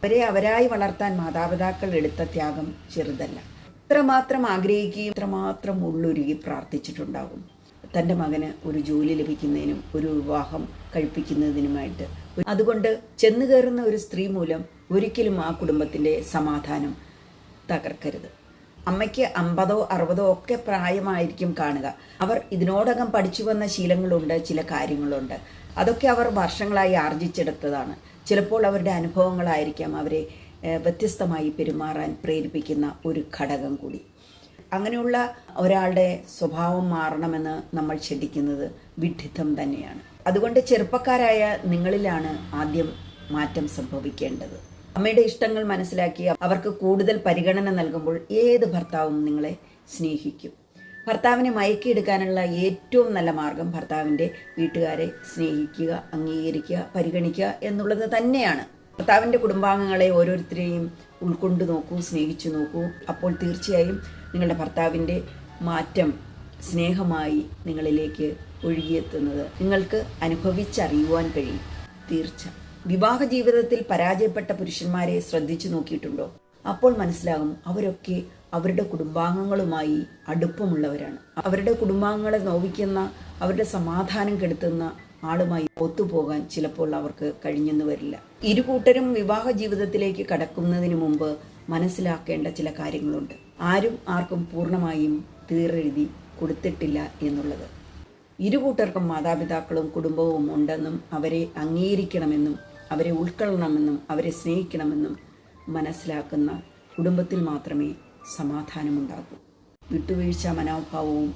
അവരെ അവരായി വളർത്താൻ മാതാപിതാക്കൾ എടുത്ത ത്യാഗം ചെറുതല്ല. ഇത്രമാത്രം ആഗ്രഹിക്കുകയും ഇത്രമാത്രം ഉള്ളൊരുകി പ്രാർത്ഥിച്ചിട്ടുണ്ടാകും തൻ്റെ മകന് ഒരു ജോലി ലഭിക്കുന്നതിനും ഒരു വിവാഹം കഴിപ്പിക്കുന്നതിനുമായിട്ട്. അതുകൊണ്ട് ചെന്നു കയറുന്ന ഒരു സ്ത്രീ മൂലം ഒരിക്കലും ആ കുടുംബത്തിൻ്റെ സമാധാനം തകർക്കരുത്. അമ്മയ്ക്ക് 50 60 ഒക്കെ പ്രായമായിരിക്കും കാണുക. അവർ ഇതിനോടകം പഠിച്ചു വന്ന ശീലങ്ങളുണ്ട്, ചില കാര്യങ്ങളുണ്ട്. അതൊക്കെ അവർ വർഷങ്ങളായി ആർജിച്ചെടുത്തതാണ്. ചിലപ്പോൾ അവരുടെ അനുഭവങ്ങളായിരിക്കാം അവരെ വ്യത്യസ്തമായി പെരുമാറാൻ പ്രേരിപ്പിക്കുന്ന ഒരു ഘടകം കൂടി. അങ്ങനെയുള്ള ഒരാളുടെ സ്വഭാവം മാറണമെന്ന് നമ്മൾ ചിന്തിക്കുന്നത് വിഡ്ഢിത്തം തന്നെയാണ്. അതുകൊണ്ട് ചെറുപ്പക്കാരായ നിങ്ങളിലാണ് ആദ്യം മാറ്റം സംഭവിക്കേണ്ടത്. അമ്മയുടെ ഇഷ്ടങ്ങൾ മനസ്സിലാക്കി അവർക്ക് കൂടുതൽ പരിഗണന നൽകുമ്പോൾ ഏത് ഭർത്താവും നിങ്ങളെ സ്നേഹിക്കും. ഭർത്താവിനെ മയക്കിയെടുക്കാനുള്ള ഏറ്റവും നല്ല മാർഗം ഭർത്താവിൻ്റെ വീട്ടുകാരെ സ്നേഹിക്കുക, അംഗീകരിക്കുക, പരിഗണിക്കുക എന്നുള്ളത് തന്നെയാണ്. ഭർത്താവിൻ്റെ കുടുംബാംഗങ്ങളെ ഓരോരുത്തരെയും ഉൾക്കൊണ്ടു നോക്കൂ, സ്നേഹിച്ചു നോക്കൂ. അപ്പോൾ തീർച്ചയായും നിങ്ങളുടെ ഭർത്താവിൻ്റെ മാറ്റം സ്നേഹമായി നിങ്ങളിലേക്ക് ഒഴുകിയെത്തുന്നത് നിങ്ങൾക്ക് അനുഭവിച്ചറിയുവാൻ കഴിയും. തീർച്ച. വിവാഹ ജീവിതത്തിൽ പരാജയപ്പെട്ട പുരുഷന്മാരെ ശ്രദ്ധിച്ചു നോക്കിയിട്ടുണ്ടോ? അപ്പോൾ മനസ്സിലാകും അവരൊക്കെ അവരുടെ കുടുംബാംഗങ്ങളുമായി അടുപ്പമുള്ളവരാണ്. അവരുടെ കുടുംബാംഗങ്ങളെ നോവിക്കുന്ന, അവരുടെ സമാധാനം കെടുത്തുന്ന ആളുമായി ഒത്തുപോകാൻ ചിലപ്പോൾ അവർക്ക് കഴിഞ്ഞെന്ന് വരില്ല. ഇരുകൂട്ടരും വിവാഹ ജീവിതത്തിലേക്ക് കടക്കുന്നതിന് മുമ്പ് മനസ്സിലാക്കേണ്ട ചില കാര്യങ്ങളുണ്ട്. ആരും ആർക്കും പൂർണ്ണമായും തീരെഴുതി കൊടുത്തിട്ടില്ല എന്നുള്ളത്. ഇരുകൂട്ടർക്കും മാതാപിതാക്കളും കുടുംബവും ഉണ്ടെന്നും അവരെ അംഗീകരിക്കണമെന്നും അവരെ ഉൾക്കൊള്ളണമെന്നും അവരെ സ്നേഹിക്കണമെന്നും മനസ്സിലാക്കുന്ന കുടുംബത്തിൽ മാത്രമേ സമാധാനമുണ്ടാകൂ. വിട്ടുവീഴ്ച മനോഭാവവും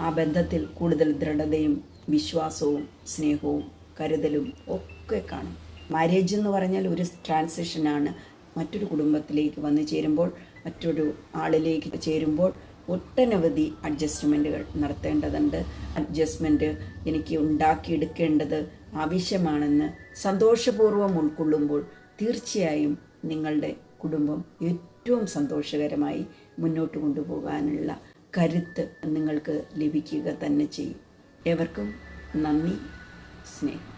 ആ ബന്ധത്തിൽ കൂടുതൽ ദൃഢതയും വിശ്വാസവും സ്നേഹവും കരുതലും ഒക്കെ കാണും. മാരേജ് എന്ന് പറഞ്ഞാൽ ഒരു ട്രാൻസിഷനാണ്. മറ്റൊരു കുടുംബത്തിലേക്ക് വന്നു ചേരുമ്പോൾ, മറ്റൊരു ആളിലേക്ക് ചേരുമ്പോൾ ഒട്ടനവധി അഡ്ജസ്റ്റ്മെൻറ്റുകൾ നടത്തേണ്ടതുണ്ട്. അഡ്ജസ്റ്റ്മെൻറ്റ് എനിക്ക് ഉണ്ടാക്കിയെടുക്കേണ്ടത് ആവശ്യമാണെന്ന് സന്തോഷപൂർവ്വം ഉൾക്കൊള്ളുമ്പോൾ തീർച്ചയായും നിങ്ങളുടെ കുടുംബം ഏറ്റവും സന്തോഷകരമായി മുന്നോട്ട് കൊണ്ടുപോകാനുള്ള കരുത്ത് നിങ്ങൾക്ക് ലഭിക്കുക തന്നെ ചെയ്യും. ഏവർക്കും നന്ദി, സ്നേഹം.